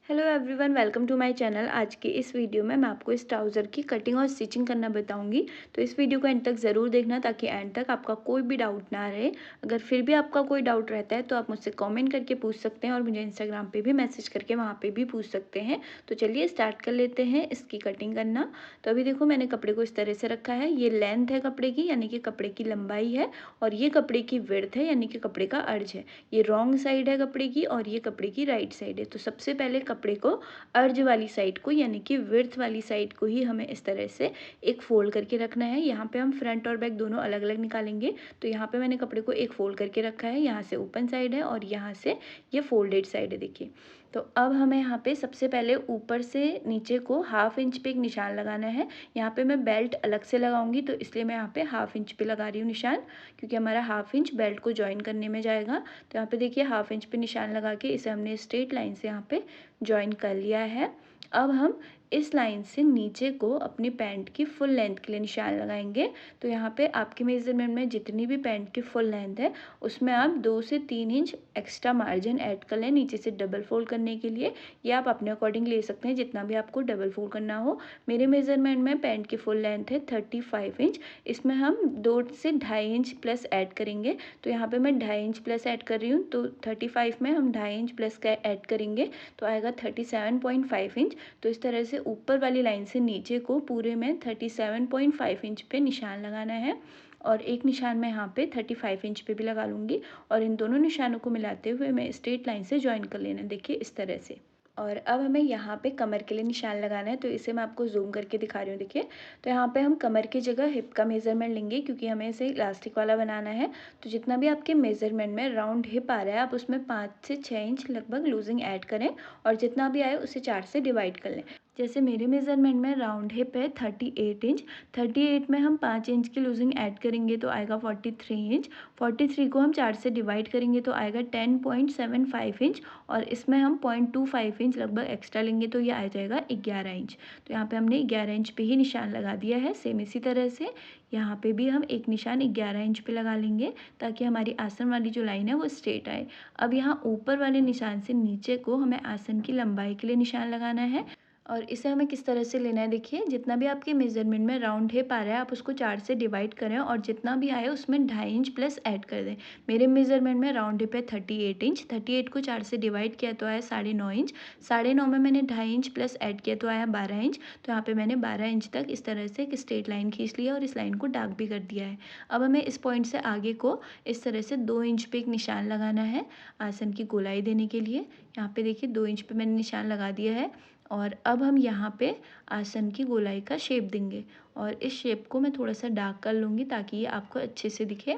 Hello everyone, welcome to my channel. आज के इस वीडियो में मैं आपको इस ट्राउज़र की कटिंग और स्टिचिंग करना बताऊंगी। तो इस वीडियो को एंड तक ज़रूर देखना ताकि एंड तक आपका कोई भी डाउट ना रहे। अगर फिर भी आपका कोई डाउट रहता है तो आप मुझसे कमेंट करके पूछ सकते हैं और मुझे इंस्टाग्राम पे भी मैसेज करके वहाँ पे भी पूछ सकते हैं। तो चलिए स्टार्ट कर लेते हैं इसकी कटिंग करना। तो अभी देखो, मैंने कपड़े को इस तरह से रखा है। ये लेंथ है कपड़े की, यानी कि कपड़े की लंबाई है, और ये कपड़े की विड्थ है, यानी कि कपड़े का अर्ज है। ये रॉन्ग साइड है कपड़े की और ये कपड़े की राइट साइड है। तो सबसे पहले कपड़े को अर्ज वाली साइड को, यानी कि विड्थ वाली साइड को ही हमें इस तरह से एक फोल्ड करके रखना है। यहाँ पे हम फ्रंट और बैक दोनों अलग अलग निकालेंगे। तो यहाँ पे मैंने कपड़े को एक फोल्ड करके रखा है। यहाँ से ओपन साइड है और यहाँ से ये फोल्डेड साइड है। देखिए, तो अब हमें यहाँ पे सबसे पहले ऊपर से नीचे को 1/2 इंच पे एक निशान लगाना है। यहाँ पे मैं बेल्ट अलग से लगाऊंगी, तो इसलिए मैं यहाँ पे 1/2 इंच पे लगा रही हूँ निशान, क्योंकि हमारा 1/2 इंच बेल्ट को ज्वाइन करने में जाएगा। तो यहाँ पे देखिए, 1/2 इंच पे निशान लगा के इसे हमने स्ट्रेट लाइन से यहाँ पे जॉइन कर लिया है। अब हम इस लाइन से नीचे को अपनी पैंट की फुल लेंथ के लिए निशान लगाएंगे। तो यहाँ पे आपके मेजरमेंट में जितनी भी पैंट की फुल लेंथ है उसमें आप 2 से 3 इंच एक्स्ट्रा मार्जिन ऐड कर लें नीचे से डबल फोल्ड करने के लिए। ये आप अपने अकॉर्डिंग ले सकते हैं, जितना भी आपको डबल फोल्ड करना हो। मेरे मेजरमेंट में पैंट की फुल लेंथ है 35 इंच। इसमें हम 2 से 2.5 इंच प्लस ऐड करेंगे। तो यहाँ पे मैं 2.5 इंच प्लस ऐड कर रही हूँ। तो 35 में हम 2.5 इंच प्लस का ऐड करेंगे तो आएगा 37.5 इंच। तो इस तरह से ऊपर वाली लाइन से नीचे को पूरे में 37.5 इंच पे निशान लगाना है। और एक निशान मैं यहाँ पे 35 इंच पे भी लगा लूँगी, और इन दोनों निशानों को मिलाते हुए मैं स्ट्रेट लाइन से ज्वाइन कर लेना। देखिए इस तरह से। और अब हमें यहाँ पे कमर के लिए निशान लगाना है, तो इसे मैं आपको जूम करके दिखा रही हूँ। देखिए, तो यहाँ पे हम कमर की जगह हिप का मेज़रमेंट लेंगे, क्योंकि हमें इसे इलास्टिक वाला बनाना है। तो जितना भी आपके मेज़रमेंट में राउंड हिप आ रहा है, आप उसमें 5 से 6 इंच लगभग लूजिंग ऐड करें, और जितना भी आए उसे 4 से डिवाइड कर लें। जैसे मेरे मेज़रमेंट में राउंड हिप है 38 इंच। 38 में हम 5 इंच की लूजिंग ऐड करेंगे तो आएगा 43 इंच। 43 को हम 4 से डिवाइड करेंगे तो आएगा 10.75 इंच, और इसमें हम 0.25 इंच लगभग एक्स्ट्रा लेंगे तो ये आ जाएगा 11 इंच। तो यहाँ पे हमने 11 इंच पे ही निशान लगा दिया है। सेम इसी तरह से यहाँ पे भी हम एक निशान 11 इंच पे लगा लेंगे, ताकि हमारी आसन वाली जो लाइन है वो स्ट्रेट आए। अब यहाँ ऊपर वाले निशान से नीचे को हमें आसन की लंबाई के लिए निशान लगाना है। और इसे हमें किस तरह से लेना है, देखिए, जितना भी आपके मेज़रमेंट में राउंड हिप आ रहा है आप उसको 4 से डिवाइड करें, और जितना भी आए उसमें 2.5 इंच प्लस ऐड कर दें। मेरे मेज़रमेंट में राउंड हिप है 38 इंच। 38 को 4 से डिवाइड किया तो आया 9.5 इंच। 9.5 में मैंने 2.5 इंच प्लस ऐड किया तो आया 12 इंच। तो यहाँ पे मैंने 12 इंच तक इस तरह से एक स्ट्रेट लाइन खींच लिया और इस लाइन को डार्क भी कर दिया है। अब हमें इस पॉइंट से आगे को इस तरह से 2 इंच पे एक निशान लगाना है आसन की गोलाई देने के लिए। यहाँ पे देखिए 2 इंच पे मैंने निशान लगा दिया है। और अब हम यहाँ पे आसन की गोलाई का शेप देंगे, और इस शेप को मैं थोड़ा सा डार्क कर लूँगी ताकि ये आपको अच्छे से दिखे।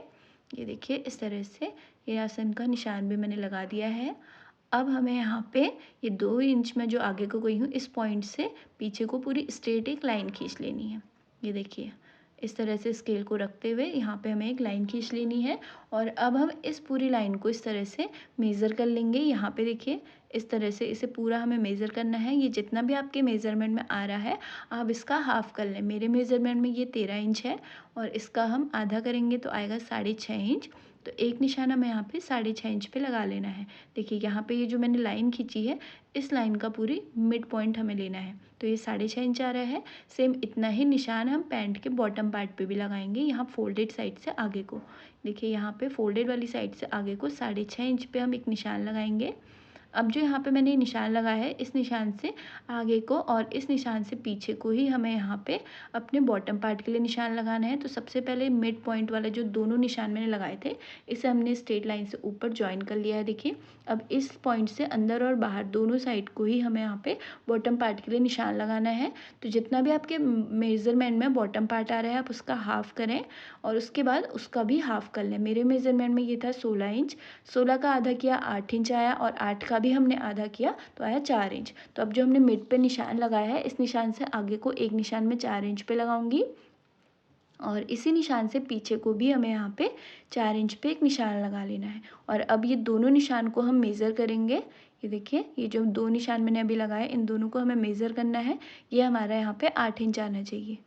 ये देखिए इस तरह से ये आसन का निशान भी मैंने लगा दिया है। अब हमें यहाँ पे ये 2 इंच में जो आगे को गई हूँ इस पॉइंट से पीछे को पूरी स्ट्रेट एक लाइन खींच लेनी है। ये देखिए इस तरह से स्केल को रखते हुए यहाँ पे हमें एक लाइन खींच लेनी है। और अब हम इस पूरी लाइन को इस तरह से मेज़र कर लेंगे। यहाँ पे देखिए इस तरह से इसे पूरा हमें मेज़र करना है। ये जितना भी आपके मेज़रमेंट में आ रहा है आप इसका हाफ़ कर लें। मेरे मेज़रमेंट में ये 13 इंच है, और इसका हम आधा करेंगे तो आएगा 6.5 इंच। तो एक निशाना हमें यहाँ पे 6.5 इंच पे लगा लेना है। देखिए यहाँ पे ये जो मैंने लाइन खींची है इस लाइन का पूरी मिड पॉइंट हमें लेना है, तो ये 6.5 इंच आ रहा है। सेम इतना ही निशान हम पैंट के बॉटम पार्ट पे भी लगाएंगे, यहाँ फोल्डेड साइड से आगे को। देखिए यहाँ पे फोल्डेड वाली साइड से आगे को 6.5 इंच पे हम एक निशान लगाएंगे। अब जो यहाँ पे मैंने निशान लगाया है इस निशान से आगे को और इस निशान से पीछे को ही हमें यहाँ पे अपने बॉटम पार्ट के लिए निशान लगाना है। तो सबसे पहले मिड पॉइंट वाला जो दोनों निशान मैंने लगाए थे इसे हमने स्ट्रेट लाइन से ऊपर ज्वाइन कर लिया है। देखिए अब इस पॉइंट से अंदर और बाहर दोनों साइड को ही हमें यहाँ पे बॉटम पार्ट के लिए निशान लगाना है। तो जितना भी आपके मेज़रमेंट में बॉटम पार्ट आ रहा है आप उसका हाफ़ करें, और उसके बाद उसका भी हाफ़ कर लें। मेरे मेज़रमेंट में ये था 16 इंच। 16 का आधा किया 8 इंच आया, और 8 का भी हमने आधा किया तो आया 4 इंच। तो अब जो हमने मिड पे निशान लगाया है इस निशान से आगे को एक निशान में 4 इंच पे लगाऊंगी, और इसी निशान से पीछे को भी हमें यहाँ पे 4 इंच पे एक निशान लगा लेना है। और अब ये दोनों निशान को हम मेज़र करेंगे। ये देखिए ये जो दो निशान मैंने अभी लगाए इन दोनों को हमें मेज़र करना है। ये हमारा यहाँ पे 8 इंच आना चाहिए।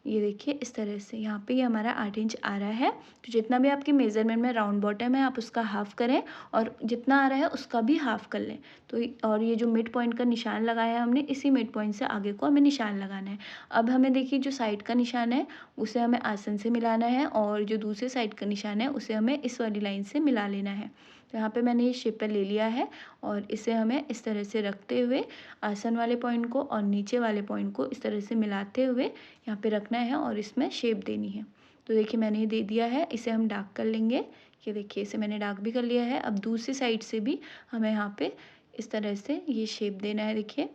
ये देखिए इस तरह से यहाँ पे ये हमारा 8 इंच आ रहा है। तो जितना भी आपके मेज़रमेंट में राउंड बॉटम है आप उसका हाफ़ करें और जितना आ रहा है उसका भी हाफ़ कर लें। तो और ये जो मिड पॉइंट का निशान लगाया है हमने, इसी मिड पॉइंट से आगे को हमें निशान लगाना है। अब हमें देखिए जो साइड का निशान है उसे हमें आसन से मिलाना है और जो दूसरे साइड का निशान है उसे हमें इस वाली लाइन से मिला लेना है। तो यहाँ पे मैंने ये शेपर ले लिया है और इसे हमें इस तरह से रखते हुए आसन वाले पॉइंट को और नीचे वाले पॉइंट को इस तरह से मिलाते हुए यहाँ पे रखना है और इसमें शेप देनी है। तो देखिए मैंने ये दे दिया है, इसे हम डार्क कर लेंगे। ये देखिए इसे मैंने डार्क भी कर लिया है। अब दूसरी साइड से भी हमें यहाँ पे इस तरह से ये शेप देना है देखिए।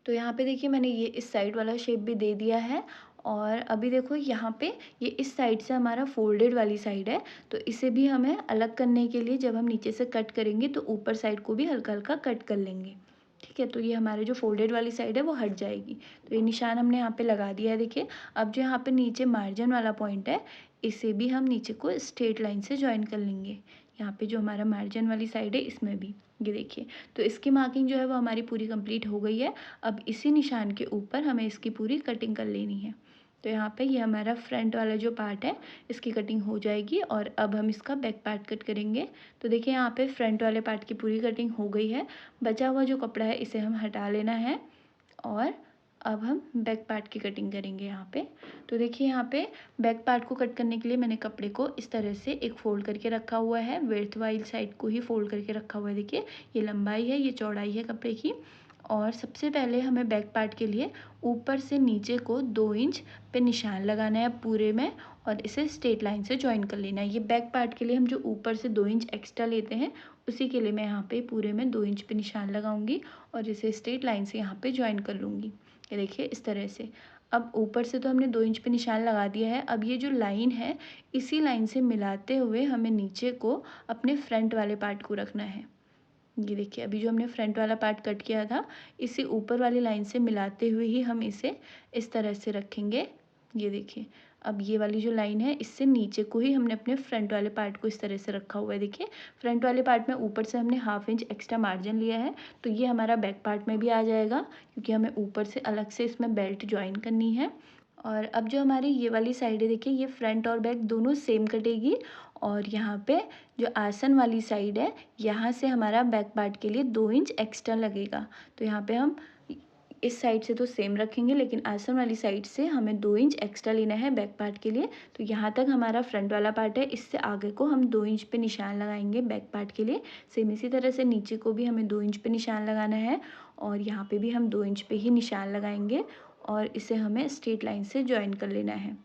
तो यहाँ पे देखिए मैंने ये इस साइड वाला शेप भी दे दिया है और अभी देखो यहाँ पे ये इस साइड से हमारा फोल्डेड वाली साइड है, तो इसे भी हमें अलग करने के लिए जब हम नीचे से कट करेंगे तो ऊपर साइड को भी हल्का हल्का कट कर लेंगे। ठीक है, तो ये हमारे जो फोल्डेड वाली साइड है वो हट जाएगी। तो ये निशान हमने यहाँ पे लगा दिया है देखिए। अब जो यहाँ पे नीचे मार्जिन वाला पॉइंट है इसे भी हम नीचे को स्ट्रेट लाइन से ज्वाइन कर लेंगे। यहाँ पे जो हमारा मार्जिन वाली साइड है इसमें भी ये देखिए। तो इसकी मार्किंग जो है वो हमारी पूरी कंप्लीट हो गई है। अब इसी निशान के ऊपर हमें इसकी पूरी कटिंग कर लेनी है। तो यहाँ पे ये हमारा फ्रंट वाला जो पार्ट है इसकी कटिंग हो जाएगी और अब हम इसका बैक पार्ट कट करेंगे। तो देखिए यहाँ पे फ्रंट वाले पार्ट की पूरी कटिंग हो गई है। बचा हुआ जो कपड़ा है इसे हम हटा लेना है और अब हम बैक पार्ट की कटिंग करेंगे यहाँ पे। तो देखिए यहाँ पे बैक पार्ट को कट करने के लिए मैंने कपड़े को इस तरह से एक फ़ोल्ड करके रखा हुआ है, विड्थ वाली साइड को ही फ़ोल्ड करके रखा हुआ है देखिए। ये लंबाई है, ये चौड़ाई है कपड़े की। और सबसे पहले हमें बैक पार्ट के लिए ऊपर से नीचे को 2 इंच पे निशान लगाना है पूरे में और इसे स्ट्रेट लाइन से जॉइन कर लेना है। ये बैक पार्ट के लिए हम जो ऊपर से 2 इंच एक्स्ट्रा लेते हैं उसी के लिए मैं यहाँ पे पूरे में 2 इंच पे निशान लगाऊंगी और इसे स्ट्रेट लाइन से यहाँ पे जॉइन कर लूँगी। ये देखिए इस तरह से। अब ऊपर से तो हमने 2 इंच पे निशान लगा दिया है। अब ये जो लाइन है इसी लाइन से मिलाते हुए हमें नीचे को अपने फ्रंट वाले पार्ट को रखना है। ये देखिए अभी जो हमने फ्रंट वाला पार्ट कट किया था इसी ऊपर वाली लाइन से मिलाते हुए ही हम इसे इस तरह से रखेंगे। ये देखिए अब ये वाली जो लाइन है इससे नीचे को ही हमने अपने फ्रंट वाले पार्ट को इस तरह से रखा हुआ है देखिए। फ्रंट वाले पार्ट में ऊपर से हमने 1/2 इंच एक्स्ट्रा मार्जिन लिया है, तो ये हमारा बैक पार्ट में भी आ जाएगा क्योंकि हमें ऊपर से अलग से इसमें बेल्ट ज्वाइन करनी है। और अब जो हमारी ये वाली साइड है देखिए, ये फ्रंट और बैक दोनों सेम कटेगी और यहाँ पे जो आसन वाली साइड है यहाँ से हमारा बैक पार्ट के लिए 2 इंच एक्स्ट्रा लगेगा। तो यहाँ पे हम इस साइड से तो सेम रखेंगे लेकिन आसन वाली साइड से हमें 2 इंच एक्स्ट्रा लेना है बैक पार्ट के लिए। तो यहाँ तक हमारा फ्रंट वाला पार्ट है, इससे आगे को हम 2 इंच पे निशान लगाएंगे बैक पार्ट के लिए। सेम इसी तरह से नीचे को भी हमें 2 इंच पे निशान लगाना है और यहाँ पे भी हम 2 इंच पे ही निशान लगाएंगे और इसे हमें स्ट्रेट लाइन से जॉइन कर लेना है।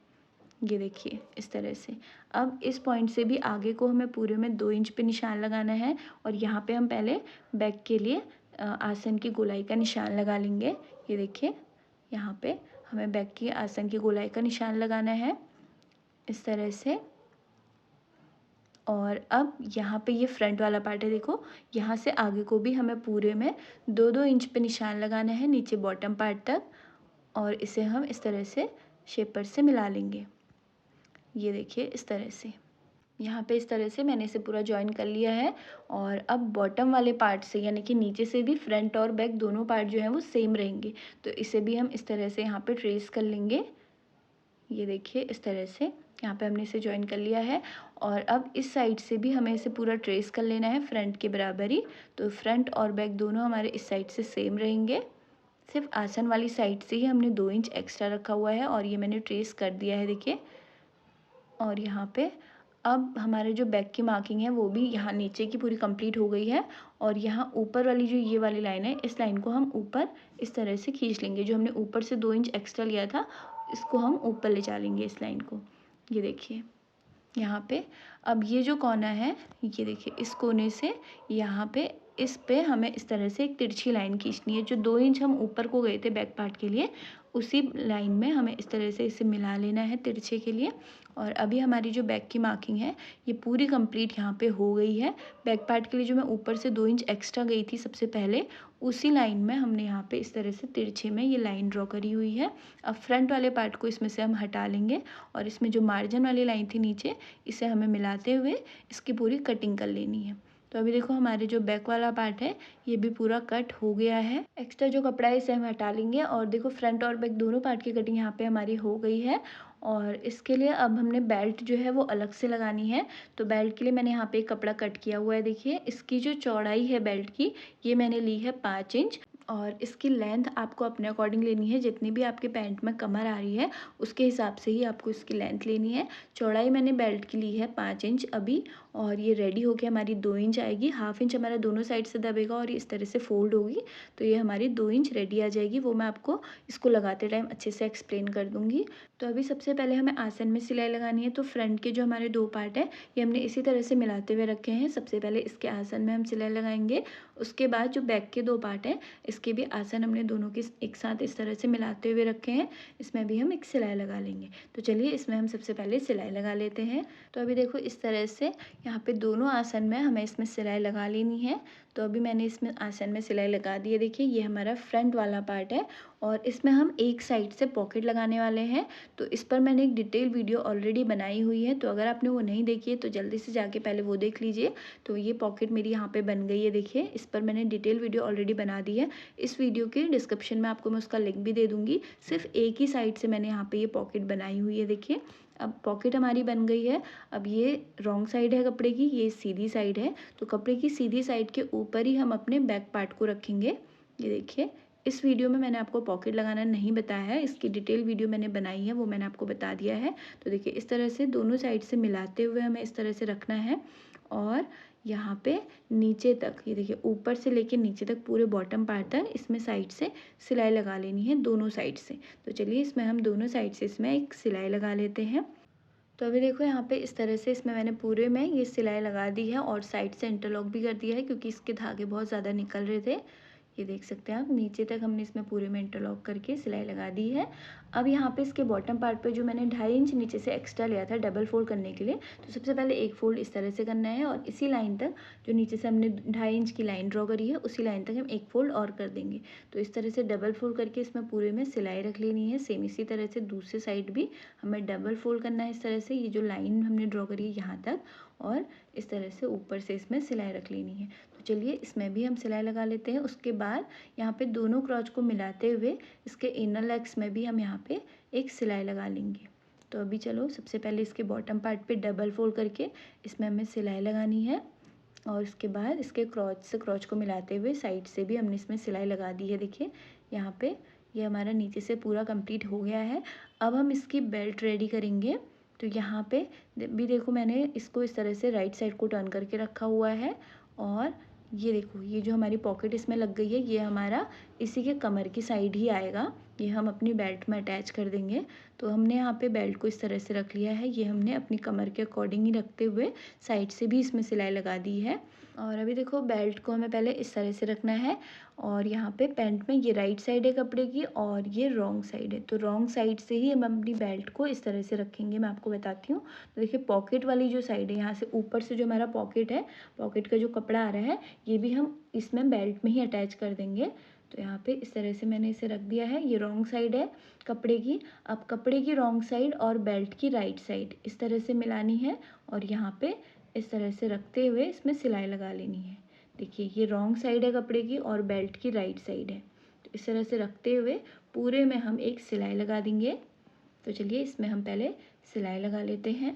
ये देखिए इस तरह से। अब इस पॉइंट से भी आगे को हमें पूरे में 2 इंच पे निशान लगाना है और यहाँ पे हम पहले बैक के लिए आसन की गोलाई का निशान लगा लेंगे। ये देखिए यहाँ पे हमें बैक की आसन की गोलाई का निशान लगाना है इस तरह से। और अब यहाँ पे ये फ्रंट वाला पार्ट है देखो, यहाँ से आगे को भी हमें पूरे में 2-2 इंच पे निशान लगाना है नीचे बॉटम पार्ट तक और इसे हम इस तरह से शेपर से मिला लेंगे। ये देखिए इस तरह से। यहाँ पे इस तरह से मैंने इसे पूरा जॉइन कर लिया है और अब बॉटम वाले पार्ट से यानी कि नीचे से भी फ्रंट और बैक दोनों पार्ट जो हैं वो सेम रहेंगे, तो इसे भी हम इस तरह से यहाँ पे ट्रेस कर लेंगे। ये देखिए इस तरह से यहाँ पे हमने इसे जॉइन कर लिया है और अब इस साइड से भी हमें इसे पूरा ट्रेस कर लेना है फ्रंट के बराबर ही। तो फ्रंट और बैक दोनों हमारे इस साइड से सेम रहेंगे, सिर्फ आसन वाली साइड से ही हमने 2 इंच एक्स्ट्रा रखा हुआ है और ये मैंने ट्रेस कर दिया है देखिए। और यहाँ पे अब हमारे जो बैक की मार्किंग है वो भी यहाँ नीचे की पूरी कंप्लीट हो गई है और यहाँ ऊपर वाली जो ये वाली लाइन है इस लाइन को हम ऊपर इस तरह से खींच लेंगे। जो हमने ऊपर से 2 इंच एक्स्ट्रा लिया था इसको हम ऊपर ले जा लेंगे इस लाइन को। ये देखिए यहाँ पे अब ये जो कोना है ये देखिए, इस कोने से यहाँ पे इस पे हमें इस तरह से एक तिरछी लाइन खींचनी है। जो 2 इंच हम ऊपर को गए थे बैक पार्ट के लिए उसी लाइन में हमें इस तरह से इसे मिला लेना है तिरछे के लिए। और अभी हमारी जो बैक की मार्किंग है ये पूरी कंप्लीट यहाँ पे हो गई है। बैक पार्ट के लिए जो मैं ऊपर से 2 इंच एक्स्ट्रा गई थी सबसे पहले, उसी लाइन में हमने यहाँ पे इस तरह से तिरछे में ये लाइन ड्रॉ करी हुई है। अब फ्रंट वाले पार्ट को इसमें से हम हटा लेंगे और इसमें जो मार्जिन वाली लाइन थी नीचे इसे हमें मिलाते हुए इसकी पूरी कटिंग कर लेनी है। तो अभी देखो हमारे जो बैक वाला पार्ट है ये भी पूरा कट हो गया है। एक्स्ट्रा जो कपड़ा है इसे हम हटा लेंगे और देखो फ्रंट और बैक दोनों पार्ट की कटिंग यहाँ पे हमारी हो गई है। और इसके लिए अब हमने बेल्ट जो है वो अलग से लगानी है। तो बेल्ट के लिए मैंने यहाँ पे एक कपड़ा कट किया हुआ है। देखिए इसकी जो चौड़ाई है बेल्ट की, ये मैंने ली है 5 इंच, और इसकी लेंथ आपको अपने अकॉर्डिंग लेनी है। जितनी भी आपके पैंट में कमर आ रही है उसके हिसाब से ही आपको इसकी लेंथ लेनी है। चौड़ाई मैंने बेल्ट की ली है 5 इंच अभी, और ये रेडी होके हमारी 2 इंच आएगी। हाफ इंच हमारा दोनों साइड से दबेगा और इस तरह से फोल्ड होगी, तो ये हमारी 2 इंच रेडी आ जाएगी। वो मैं आपको इसको लगाते टाइम अच्छे से एक्सप्लेन कर दूँगी। तो अभी सबसे पहले हमें आसन में सिलाई लगानी है। तो फ्रंट के जो हमारे 2 पार्ट हैं ये हमने इसी तरह से मिलाते हुए रखे हैं। सबसे पहले इसके आसन में हम सिलाई लगाएंगे। उसके बाद जो बैक के 2 पार्ट हैं इसके भी आसन हमने दोनों के एक साथ इस तरह से मिलाते हुए रखे हैं। इसमें भी हम एक सिलाई लगा लेंगे। तो चलिए इसमें हम सबसे पहले सिलाई लगा लेते हैं। तो अभी देखो इस तरह से यहाँ पे दोनों आसन में हमें इसमें सिलाई लगा लेनी है। तो अभी मैंने इसमें आसन में सिलाई लगा दी है। देखिए ये हमारा फ्रंट वाला पार्ट है और इसमें हम एक साइड से पॉकेट लगाने वाले हैं। तो इस पर मैंने एक डिटेल वीडियो ऑलरेडी बनाई हुई है, तो अगर आपने वो नहीं देखी है तो जल्दी से जाके पहले वो देख लीजिए। तो ये पॉकेट मेरी यहाँ पे बन गई है। देखिए इस पर मैंने डिटेल वीडियो ऑलरेडी बना दी है। इस वीडियो के डिस्क्रिप्शन में आपको मैं उसका लिंक भी दे दूँगी। सिर्फ एक ही साइड से मैंने यहाँ पे ये पॉकेट बनाई हुई है। देखिए अब पॉकेट हमारी बन गई है। अब ये रॉन्ग साइड है कपड़े की, ये सीधी साइड है। तो कपड़े की सीधी साइड के ऊपर ही हम अपने बैक पार्ट को रखेंगे। ये देखिए इस वीडियो में मैंने आपको पॉकेट लगाना नहीं बताया है, इसकी डिटेल वीडियो मैंने बनाई है, वो मैंने आपको बता दिया है। तो देखिए इस तरह से दोनों साइड से मिलाते हुए हमें इस तरह से रखना है। और यहाँ पे नीचे तक, ये देखिए ऊपर से लेके नीचे तक पूरे बॉटम पार्ट तक इसमें साइड से सिलाई लगा लेनी है दोनों साइड से। तो चलिए इसमें हम दोनों साइड से इसमें एक सिलाई लगा लेते हैं। तो अभी देखो यहाँ पे इस तरह से इसमें मैंने पूरे में ये सिलाई लगा दी है और साइड से इंटरलॉक भी कर दिया है, क्योंकि इसके धागे बहुत ज़्यादा निकल रहे थे। ये देख सकते हैं आप, नीचे तक हमने इसमें पूरे में इंटरलॉक करके सिलाई लगा दी है। अब यहाँ पे इसके बॉटम पार्ट पे जो मैंने 2.5 इंच नीचे से एक्स्ट्रा लिया था डबल फोल्ड करने के लिए, तो सबसे पहले एक फोल्ड इस तरह से करना है और इसी लाइन तक जो नीचे से हमने 2.5 इंच की लाइन ड्रॉ करी है उसी लाइन तक हम एक फोल्ड और कर देंगे। तो इस तरह से डबल फोल्ड करके इसमें पूरे में सिलाई रख लेनी है। सेम इसी तरह से दूसरी साइड भी हमें डबल फोल्ड करना है। इस तरह से ये जो लाइन हमने ड्रॉ करी है यहाँ तक, और इस तरह से ऊपर से इसमें सिलाई रख लेनी है। तो चलिए इसमें भी हम सिलाई लगा लेते हैं। उसके बाद यहाँ पे दोनों क्रॉच को मिलाते हुए इसके इनर लेग्स में भी हम यहाँ पे एक सिलाई लगा लेंगे। तो अभी चलो सबसे पहले इसके बॉटम पार्ट पे डबल फोल्ड करके इसमें हमें सिलाई लगानी है, और इसके बाद इसके क्रॉच से क्रॉच को मिलाते हुए साइड से भी हमने इसमें सिलाई लगा दी है। देखिए यहाँ पे ये हमारा नीचे से पूरा कंप्लीट हो गया है। अब हम इसकी बेल्ट रेडी करेंगे। तो यहाँ पे भी देखो मैंने इसको इस तरह से राइट साइड को टर्न करके रखा हुआ है, और ये देखो ये जो हमारी पॉकेट इसमें लग गई है ये हमारा इसी के कमर की साइड ही आएगा। ये हम अपनी बेल्ट में अटैच कर देंगे। तो हमने यहाँ पे बेल्ट को इस तरह से रख लिया है। ये हमने अपनी कमर के अकॉर्डिंग ही रखते हुए साइड से भी इसमें सिलाई लगा दी है। और अभी देखो बेल्ट को हमें पहले इस तरह से रखना है, और यहाँ पे पैंट में ये राइट साइड है कपड़े की और ये रॉन्ग साइड है। तो रॉन्ग साइड से ही हम अपनी बेल्ट को इस तरह से रखेंगे। मैं आपको बताती हूँ। तो देखिए पॉकेट वाली जो साइड है यहाँ से ऊपर से जो हमारा पॉकेट है, पॉकेट का जो कपड़ा आ रहा है ये भी हम इसमें बेल्ट में ही अटैच कर देंगे। तो यहाँ पे इस तरह से मैंने इसे रख दिया है। ये रॉन्ग साइड है कपड़े की। अब कपड़े की रॉन्ग साइड और बेल्ट की राइट साइड इस तरह से मिलानी है, और यहाँ पे इस तरह से रखते हुए इसमें सिलाई लगा लेनी है। देखिए ये रॉन्ग साइड है कपड़े की और बेल्ट की राइट साइड है। तो इस तरह से रखते हुए पूरे में हम एक सिलाई लगा देंगे। तो चलिए इसमें हम पहले सिलाई लगा लेते हैं।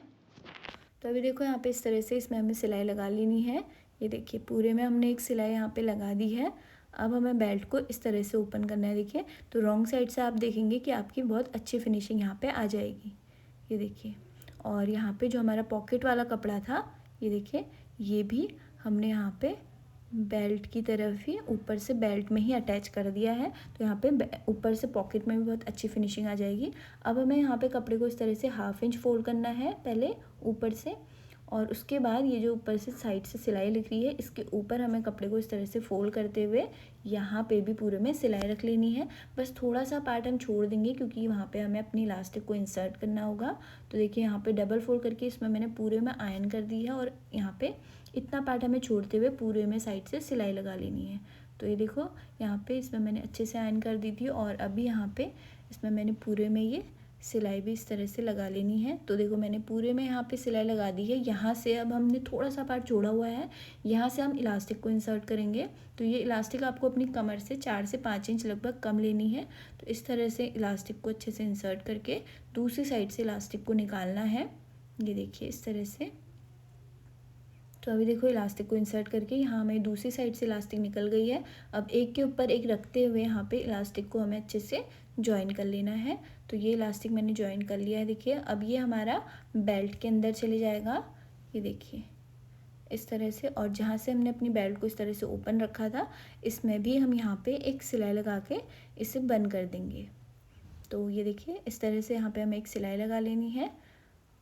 तो अभी देखो यहाँ पे इस तरह से इसमें हमें सिलाई लगा लेनी है। ये देखिए पूरे में हमने एक सिलाई यहाँ पे लगा दी है। अब हमें बेल्ट को इस तरह से ओपन करना है। देखिए तो रॉन्ग साइड से आप देखेंगे कि आपकी बहुत अच्छी फिनिशिंग यहाँ पे आ जाएगी। ये देखिए, और यहाँ पे जो हमारा पॉकेट वाला कपड़ा था ये देखिए ये भी हमने यहाँ पे बेल्ट की तरफ ही ऊपर से बेल्ट में ही अटैच कर दिया है। तो यहाँ पे ऊपर से पॉकेट में भी बहुत अच्छी फिनिशिंग आ जाएगी। अब हमें यहाँ पे कपड़े को इस तरह से 1/2 इंच फोल्ड करना है पहले ऊपर से, और उसके बाद ये जो ऊपर से साइड से सिलाई लग रही है इसके ऊपर हमें कपड़े को इस तरह से फोल्ड करते हुए यहाँ पे भी पूरे में सिलाई रख लेनी है। बस थोड़ा सा पार्ट हम छोड़ देंगे क्योंकि वहाँ पे हमें अपनी इलास्टिक को इंसर्ट करना होगा। तो देखिए यहाँ पे डबल फोल्ड करके इसमें मैंने पूरे में आयरन कर दी है, और यहाँ पे इतना पार्ट हमें छोड़ते हुए पूरे में साइड से सिलाई लगा लेनी है। तो ये देखो यहाँ पे इसमें मैंने अच्छे से आयरन कर दी थी, और अभी यहाँ पे इसमें मैंने पूरे में ये सिलाई भी इस तरह से लगा लेनी है। तो देखो मैंने पूरे में यहाँ पे सिलाई लगा दी है। यहाँ से अब हमने थोड़ा सा पार्ट छोड़ा हुआ है, यहाँ से हम इलास्टिक को इंसर्ट करेंगे। तो ये इलास्टिक आपको अपनी कमर से 4 से 5 इंच लगभग कम लेनी है। तो इस तरह से इलास्टिक को अच्छे से इंसर्ट करके दूसरी साइड से इलास्टिक को निकालना है। ये देखिए इस तरह से। तो अभी देखो इलास्टिक को इंसर्ट करके यहाँ हमें दूसरी साइड से इलास्टिक निकल गई है। अब एक के ऊपर एक रखते हुए यहाँ पे इलास्टिक को हमें अच्छे से जॉइन कर लेना है। तो ये इलास्टिक मैंने जॉइन कर लिया है। देखिए अब ये हमारा बेल्ट के अंदर चले जाएगा। ये देखिए इस तरह से। और जहाँ से हमने अपनी बेल्ट को इस तरह से ओपन रखा था, इसमें भी हम यहाँ पे एक सिलाई लगा के इसे बंद कर देंगे। तो ये देखिए इस तरह से यहाँ पे हमें एक सिलाई लगा लेनी है।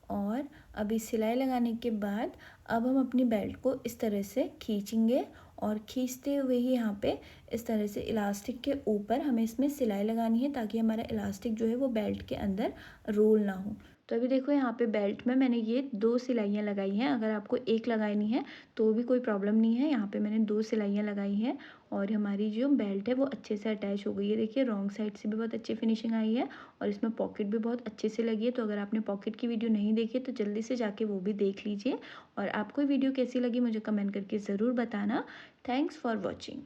और अभी सिलाई लगाने के बाद अब हम अपनी बेल्ट को इस तरह से खींचेंगे और खींचते हुए ही यहाँ पे इस तरह से इलास्टिक के ऊपर हमें इसमें सिलाई लगानी है, ताकि हमारा इलास्टिक जो है वो बेल्ट के अंदर रोल ना हो। तो अभी देखो यहाँ पे बेल्ट में मैंने ये 2 सिलाइयाँ लगाई हैं। अगर आपको एक लगानी है तो भी कोई प्रॉब्लम नहीं है। यहाँ पे मैंने 2 सिलाइयाँ लगाई हैं और हमारी जो बेल्ट है वो अच्छे से अटैच हो गई है। देखिए रॉन्ग साइड से भी बहुत अच्छी फिनिशिंग आई है और इसमें पॉकेट भी बहुत अच्छे से लगी है। तो अगर आपने पॉकेट की वीडियो नहीं देखी तो जल्दी से जाके वो भी देख लीजिए। और आपको वीडियो कैसी लगी मुझे कमेंट करके ज़रूर बताना। Thanks for watching.